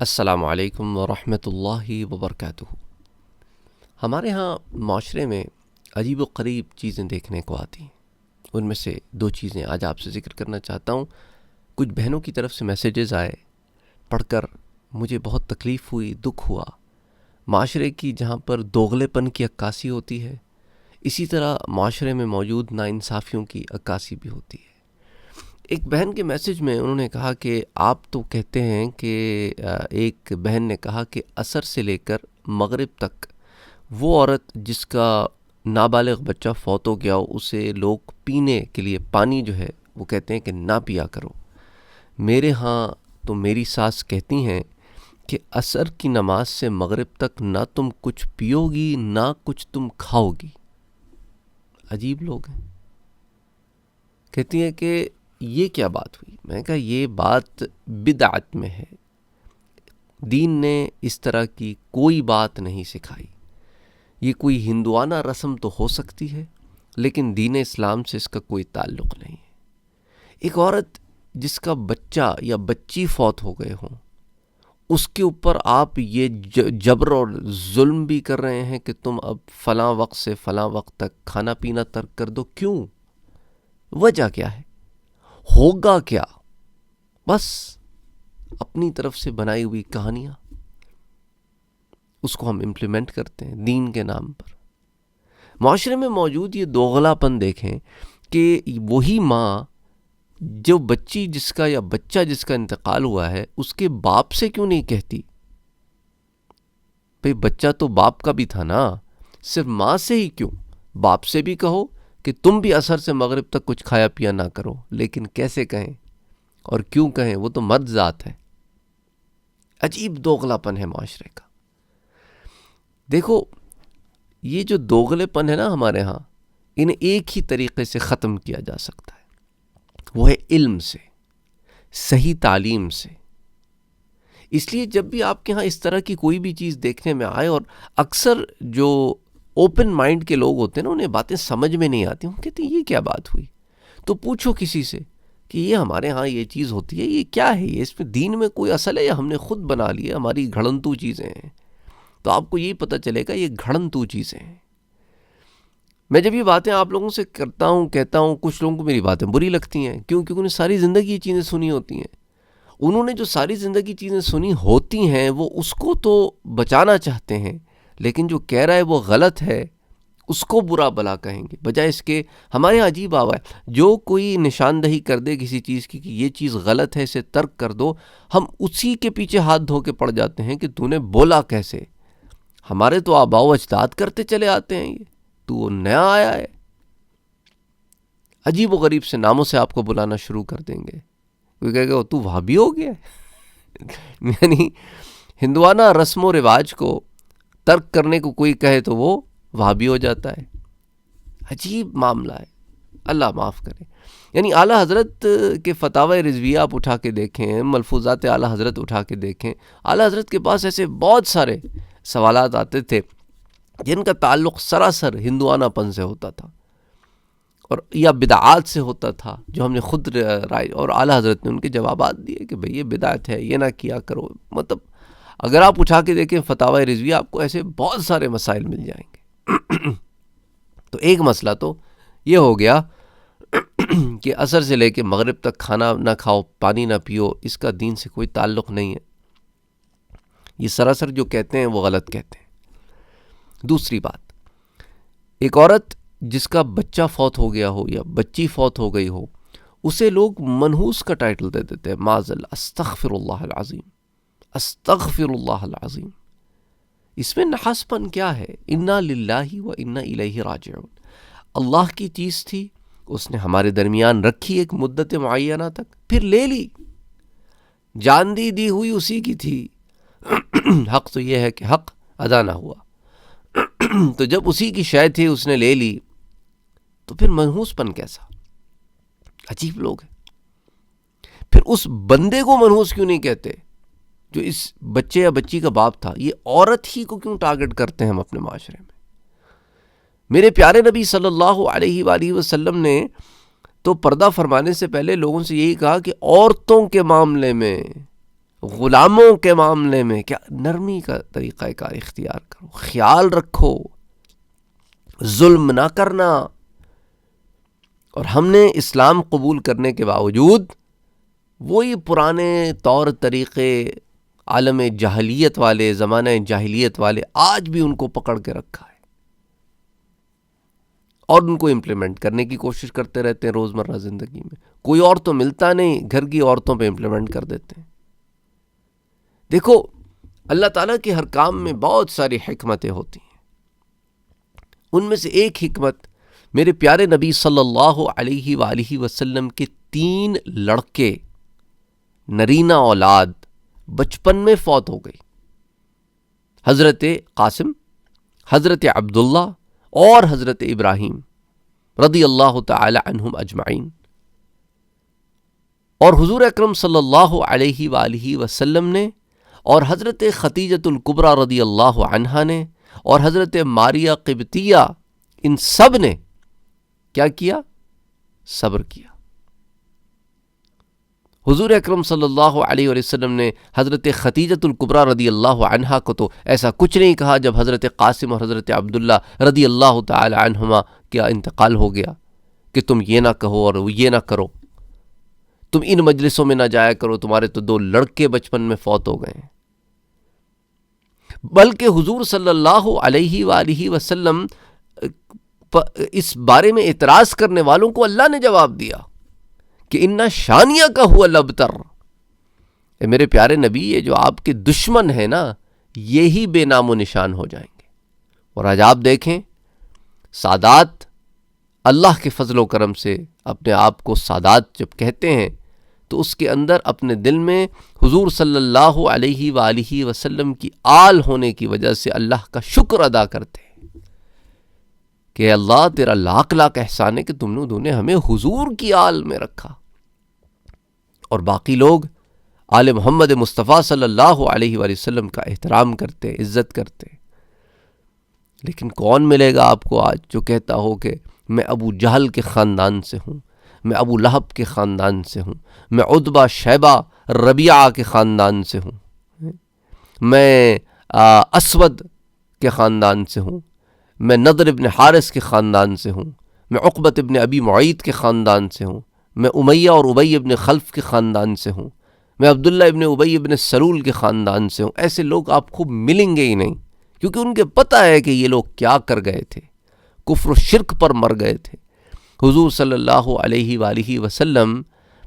السلام علیکم ورحمۃ اللہ وبرکاتہ۔ ہمارے ہاں معاشرے میں عجیب و غریب چیزیں دیکھنے کو آتی ہیں۔ ان میں سے دو چیزیں آج آپ سے ذکر کرنا چاہتا ہوں۔ کچھ بہنوں کی طرف سے میسیجز آئے، پڑھ کر مجھے بہت تکلیف ہوئی، دکھ ہوا۔ معاشرے کی جہاں پر دوغلے پن کی عکاسی ہوتی ہے، اسی طرح معاشرے میں موجود ناانصافیوں کی عکاسی بھی ہوتی ہے۔ ایک بہن کے میسج میں انہوں نے کہا کہ آپ تو کہتے ہیں کہ ایک بہن نے کہا کہ عصر سے لے کر مغرب تک وہ عورت جس کا نابالغ بچہ فوت ہو گیا ہو، اسے لوگ پینے کے لیے پانی جو ہے وہ کہتے ہیں کہ نہ پیا کرو۔ میرے ہاں تو میری ساس کہتی ہیں کہ عصر کی نماز سے مغرب تک نہ تم کچھ پیو گی نہ کچھ تم کھاؤ گی۔ عجیب لوگ ہیں۔ کہتی ہیں کہ یہ کیا بات ہوئی؟ میں نے کہا یہ بات بدعت میں ہے، دین نے اس طرح کی کوئی بات نہیں سکھائی۔ یہ کوئی ہندوانہ رسم تو ہو سکتی ہے لیکن دین اسلام سے اس کا کوئی تعلق نہیں ہے۔ ایک عورت جس کا بچہ یا بچی فوت ہو گئے ہوں، اس کے اوپر آپ یہ جبر اور ظلم بھی کر رہے ہیں کہ تم اب فلاں وقت سے فلاں وقت تک کھانا پینا ترک کر دو۔ کیوں؟ وجہ کیا ہے؟ ہوگا کیا؟ بس اپنی طرف سے بنائی ہوئی کہانیاں، اس کو ہم امپلیمنٹ کرتے ہیں دین کے نام پر۔ معاشرے میں موجود یہ دوغلا پن دیکھیں کہ وہی ماں جو بچی جس کا یا بچہ جس کا انتقال ہوا ہے اس کے باپ سے کیوں نہیں کہتی؟ بھئی بچہ تو باپ کا بھی تھا نا، صرف ماں سے ہی کیوں؟ باپ سے بھی کہو کہ تم بھی عصر سے مغرب تک کچھ کھایا پیا نہ کرو، لیکن کیسے کہیں اور کیوں کہیں؟ وہ تو مرد ذات ہے۔ عجیب دوغلا پن ہے معاشرے کا۔ دیکھو یہ جو دوغلے پن ہے نا ہمارے ہاں، انہیں ایک ہی طریقے سے ختم کیا جا سکتا ہے، وہ ہے علم سے، صحیح تعلیم سے۔ اس لیے جب بھی آپ کے ہاں اس طرح کی کوئی بھی چیز دیکھنے میں آئے، اور اکثر جو اوپن مائنڈ کے لوگ ہوتے ہیں نا انہیں باتیں سمجھ میں نہیں آتی، وہ کہتے ہیں یہ کیا بات ہوئی؟ تو پوچھو کسی سے کہ یہ ہمارے ہاں یہ چیز ہوتی ہے، یہ کیا ہے؟ یہ اس میں دین میں کوئی اصل ہے یا ہم نے خود بنا لیا؟ ہماری گھڑنتو چیزیں ہیں۔ تو آپ کو یہی پتہ چلے گا یہ گھڑنتو چیزیں ہیں۔ میں جب یہ باتیں آپ لوگوں سے کرتا ہوں، کہتا ہوں، کچھ لوگوں کو میری باتیں بری لگتی ہیں، کیونکہ انہوں نے ساری زندگی یہ چیزیں سنی ہوتی ہیں۔ انہوں نے جو ساری زندگی چیزیں سنی ہوتی ہیں وہ اس کو تو بچانا چاہتے ہیں، لیکن جو کہہ رہا ہے وہ غلط ہے اس کو برا بلا کہیں گے، بجائے اس کے۔ ہمارے یہاں عجیب آوا ہے، جو کوئی نشاندہی کر دے کسی چیز کی کہ یہ چیز غلط ہے، اسے ترک کر دو، ہم اسی کے پیچھے ہاتھ دھو کے پڑ جاتے ہیں کہ تو نے بولا کیسے؟ ہمارے تو آباء و اجداد کرتے چلے آتے ہیں، یہ تو نیا آیا ہے۔ عجیب و غریب سے ناموں سے آپ کو بلانا شروع کر دیں گے، کوئی کہے گا تو وہابی ہو گیا۔ یعنی ہندوانہ رسم و رواج کو ترک کرنے کو کوئی کہے تو وہ وہابی ہو جاتا ہے۔ عجیب معاملہ ہے، اللہ معاف کرے۔ یعنی اعلیٰ حضرت کے فتاوی رضویہ آپ اٹھا کے دیکھیں، ملفوظات اعلیٰ حضرت اٹھا کے دیکھیں، اعلیٰ حضرت کے پاس ایسے بہت سارے سوالات آتے تھے جن کا تعلق سراسر ہندوانہ پن سے ہوتا تھا اور یا بدعات سے ہوتا تھا، جو ہم نے خود رائے، اور اعلیٰ حضرت نے ان کے جوابات دیے کہ بھئی یہ بدعت ہے، یہ نہ کیا کرو۔ مطلب اگر آپ اٹھا کے دیکھیں فتاوی رضویہ، آپ کو ایسے بہت سارے مسائل مل جائیں گے۔ تو ایک مسئلہ تو یہ ہو گیا کہ عصر سے لے کے مغرب تک کھانا نہ کھاؤ، پانی نہ پیو، اس کا دین سے کوئی تعلق نہیں ہے۔ یہ سراسر جو کہتے ہیں وہ غلط کہتے ہیں۔ دوسری بات، ایک عورت جس کا بچہ فوت ہو گیا ہو یا بچی فوت ہو گئی ہو، اسے لوگ منحوس کا ٹائٹل دے دیتے ہیں، معاذ اللہ، استغفر اللہ العظیم، استغفر اللہ العظیم۔ اس میں نحس پن کیا ہے؟ انا للہ و انا الیہ راجعون۔ اللہ کی چیز تھی، اس نے ہمارے درمیان رکھی ایک مدت معینہ تک، پھر لے لی، جان دی ہوئی اسی کی تھی۔ حق تو یہ ہے کہ حق ادا نہ ہوا، تو جب اسی کی شے تھی اس نے لے لی، تو پھر منحوس پن کیسا؟ عجیب لوگ ہیں۔ پھر اس بندے کو منحوس کیوں نہیں کہتے جو اس بچے یا بچی کا باپ تھا؟ یہ عورت ہی کو کیوں ٹارگٹ کرتے ہیں ہم اپنے معاشرے میں؟ میرے پیارے نبی صلی اللہ علیہ وآلہ وسلم نے تو پردہ فرمانے سے پہلے لوگوں سے یہی کہا کہ عورتوں کے معاملے میں غلاموں کے معاملے میں کیا نرمی کا طریقہ کار اختیار کرو، خیال رکھو، ظلم نہ کرنا۔ اور ہم نے اسلام قبول کرنے کے باوجود وہی پرانے طور طریقے عالم جاہلیت والے، زمانہ جاہلیت والے آج بھی ان کو پکڑ کے رکھا ہے اور ان کو امپلیمنٹ کرنے کی کوشش کرتے رہتے ہیں روزمرہ زندگی میں۔ کوئی اور تو ملتا نہیں، گھر کی عورتوں پہ امپلیمنٹ کر دیتے ہیں۔ دیکھو، اللہ تعالیٰ کے ہر کام میں بہت ساری حکمتیں ہوتی ہیں، ان میں سے ایک حکمت میرے پیارے نبی صلی اللہ علیہ وآلہ وسلم کے 3 لڑکے نرینہ اولاد بچپن میں فوت ہو گئی، حضرت قاسم، حضرت عبداللہ اور حضرت ابراہیم رضی اللہ تعالی عنہم اجمعین۔ اور حضور اکرم صلی اللہ علیہ وآلہ وسلم نے اور حضرت خدیجۃ الکبریٰ رضی اللہ عنہا نے اور حضرت ماریہ قبطیہ، ان سب نے کیا کیا؟ صبر کیا۔ حضور اکرم صلی اللہ علیہ وسلم نے حضرت خدیجۃ الکبریٰ رضی اللہ عنہا کو تو ایسا کچھ نہیں کہا جب حضرت قاسم اور حضرت عبداللہ رضی اللہ تعالی عنہما کا انتقال ہو گیا کہ تم یہ نہ کہو اور یہ نہ کرو، تم ان مجلسوں میں نہ جایا کرو، تمہارے تو 2 لڑکے بچپن میں فوت ہو گئے ہیں۔ بلکہ حضور صلی اللہ علیہ وآلہ وسلم اس بارے میں اعتراض کرنے والوں کو اللہ نے جواب دیا کہ اِنَّ شَانِئَکَ هُوَ الْأَبْتَرُ، اے میرے پیارے نبی، یہ جو آپ کے دشمن ہیں نا، یہی بے نام و نشان ہو جائیں گے۔ اور آج آپ دیکھیں، سادات اللہ کے فضل و کرم سے اپنے آپ کو سادات جب کہتے ہیں تو اس کے اندر اپنے دل میں حضور صلی اللہ علیہ وآلہ وسلم کی آل ہونے کی وجہ سے اللہ کا شکر ادا کرتے ہیں کہ اللہ تیرا لاکھ لاکھ احسان ہے کہ تم نے ہمیں حضور کی آل میں رکھا۔ اور باقی لوگ آل محمد مصطفیٰ صلی اللہ علیہ وآلہ وسلم کا احترام کرتے، عزت کرتے، لیکن کون ملے گا آپ کو آج جو کہتا ہو کہ میں ابو جہل کے خاندان سے ہوں، میں ابو لہب کے خاندان سے ہوں، میں عتبہ شیبہ ربیعہ کے خاندان سے ہوں، میں اسود کے خاندان سے ہوں، میں نضر ابن حارث کے خاندان سے ہوں، میں عقبۃ ابن ابی معیط کے خاندان سے ہوں، میں امیہ اور ابی ابن خلف کے خاندان سے ہوں، میں عبداللہ ابن ابی ابن سلول کے خاندان سے ہوں۔ ایسے لوگ آپ کو ملیں گے ہی نہیں، کیونکہ ان کے پتہ ہے کہ یہ لوگ کیا کر گئے تھے، کفر و شرک پر مر گئے تھے۔ حضور صلی اللہ علیہ وآلہ وسلم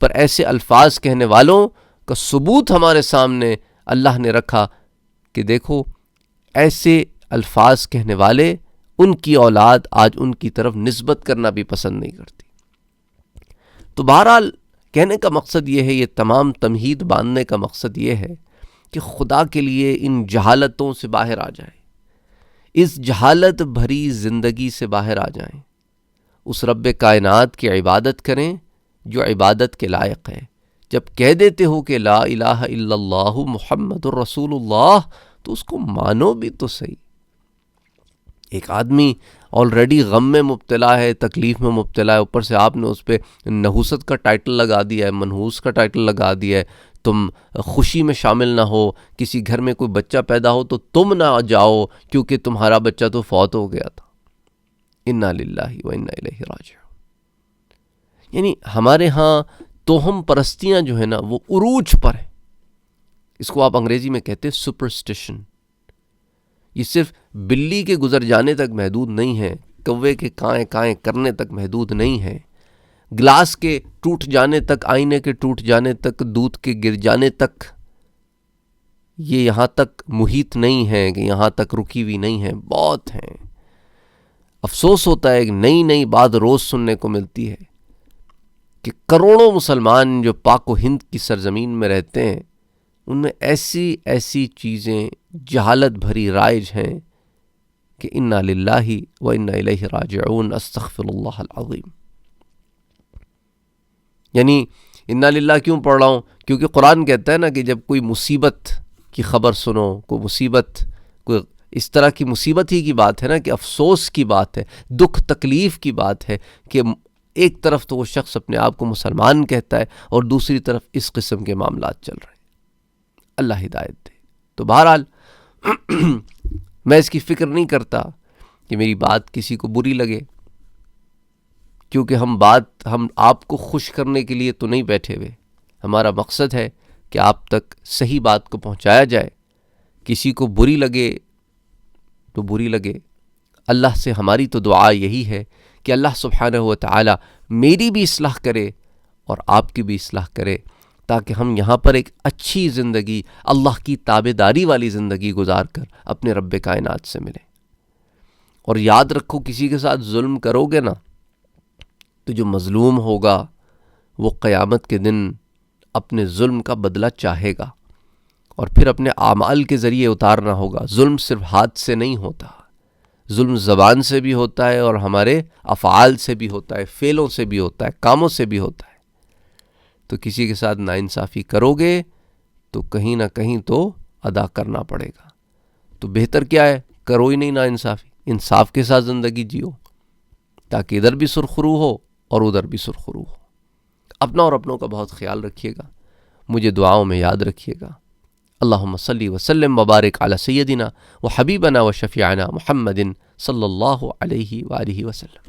پر ایسے الفاظ کہنے والوں کا ثبوت ہمارے سامنے اللہ نے رکھا کہ دیکھو، ایسے الفاظ کہنے والے، ان کی اولاد آج ان کی طرف نسبت کرنا بھی پسند نہیں کرتی۔ تو بہرحال کہنے کا مقصد یہ ہے، یہ تمام تمہید باندھنے کا مقصد یہ ہے کہ خدا کے لیے ان جہالتوں سے باہر آ جائیں، اس جہالت بھری زندگی سے باہر آ جائیں، اس رب کائنات کی عبادت کریں جو عبادت کے لائق ہے۔ جب کہہ دیتے ہو کہ لا الہ الا اللہ محمد الرسول اللہ، تو اس کو مانو بھی تو صحیح۔ ایک آدمی آلریڈی غم میں مبتلا ہے، تکلیف میں مبتلا ہے، اوپر سے آپ نے اس پہ نحوست کا ٹائٹل لگا دیا ہے، منحوس کا ٹائٹل لگا دیا ہے، تم خوشی میں شامل نہ ہو، کسی گھر میں کوئی بچہ پیدا ہو تو تم نہ جاؤ کیونکہ تمہارا بچہ تو فوت ہو گیا تھا۔ انا للہ و انا الیہ راجعون۔ یعنی ہمارے ہاں توہم پرستیاں جو ہیں نا، وہ عروج پر ہیں۔ اس کو آپ انگریزی میں کہتے ہیں سپرسٹیشن۔ یہ صرف بلی کے گزر جانے تک محدود نہیں ہے، کوے کے کائیں کائیں کرنے تک محدود نہیں ہے، گلاس کے ٹوٹ جانے تک، آئینے کے ٹوٹ جانے تک، دودھ کے گر جانے تک، یہ یہاں تک محیط نہیں ہے کہ یہاں تک رکی ہوئی نہیں ہے، بہت ہیں۔ افسوس ہوتا ہے کہ نئی نئی بات روز سننے کو ملتی ہے کہ کروڑوں مسلمان جو پاک و ہند کی سرزمین میں رہتے ہیں، ان میں ایسی ایسی چیزیں جہالت بھری رائج ہیں کہ انا للہ و انا الیہ راجعون، استغفر اللہ العظیم۔ یعنی انا للہ کیوں پڑھ رہا ہوں؟ کیونکہ قرآن کہتا ہے نا کہ جب کوئی مصیبت کی خبر سنو، کوئی مصیبت، کوئی اس طرح کی مصیبت ہی کی بات ہے نا کہ افسوس کی بات ہے، دکھ تکلیف کی بات ہے کہ ایک طرف تو وہ شخص اپنے آپ کو مسلمان کہتا ہے اور دوسری طرف اس قسم کے معاملات چل رہے ہیں۔ اللہ ہدایت دے۔ تو بہرحال میں اس کی فکر نہیں کرتا کہ میری بات کسی کو بری لگے، کیونکہ ہم آپ کو خوش کرنے کے لیے تو نہیں بیٹھے ہوئے۔ ہمارا مقصد ہے کہ آپ تک صحیح بات کو پہنچایا جائے۔ کسی کو بری لگے تو بری لگے، اللہ سے ہماری تو دعا یہی ہے کہ اللہ سبحانہ و تعالی میری بھی اصلاح کرے اور آپ کی بھی اصلاح کرے، تاکہ ہم یہاں پر ایک اچھی زندگی، اللہ کی تابعداری والی زندگی گزار کر اپنے رب کائنات سے ملیں۔ اور یاد رکھو، کسی کے ساتھ ظلم کرو گے نا تو جو مظلوم ہوگا وہ قیامت کے دن اپنے ظلم کا بدلہ چاہے گا، اور پھر اپنے اعمال کے ذریعے اتارنا ہوگا۔ ظلم صرف ہاتھ سے نہیں ہوتا، ظلم زبان سے بھی ہوتا ہے اور ہمارے افعال سے بھی ہوتا ہے، فعلوں سے بھی ہوتا ہے، کاموں سے بھی ہوتا ہے۔ تو کسی کے ساتھ ناانصافی کرو گے تو کہیں نہ کہیں تو ادا کرنا پڑے گا۔ تو بہتر کیا ہے، کرو ہی نہیں ناانصافی، انصاف کے ساتھ زندگی جیو، تاکہ ادھر بھی سرخرو ہو اور ادھر بھی سرخرو ہو۔ اپنا اور اپنوں کا بہت خیال رکھیے گا، مجھے دعاؤں میں یاد رکھیے گا۔ اللہم صلی وسلم وبارک علی سیدنا و حبیبنا و شفیعنا محمد صلی اللہ علیہ وآلہ وسلم۔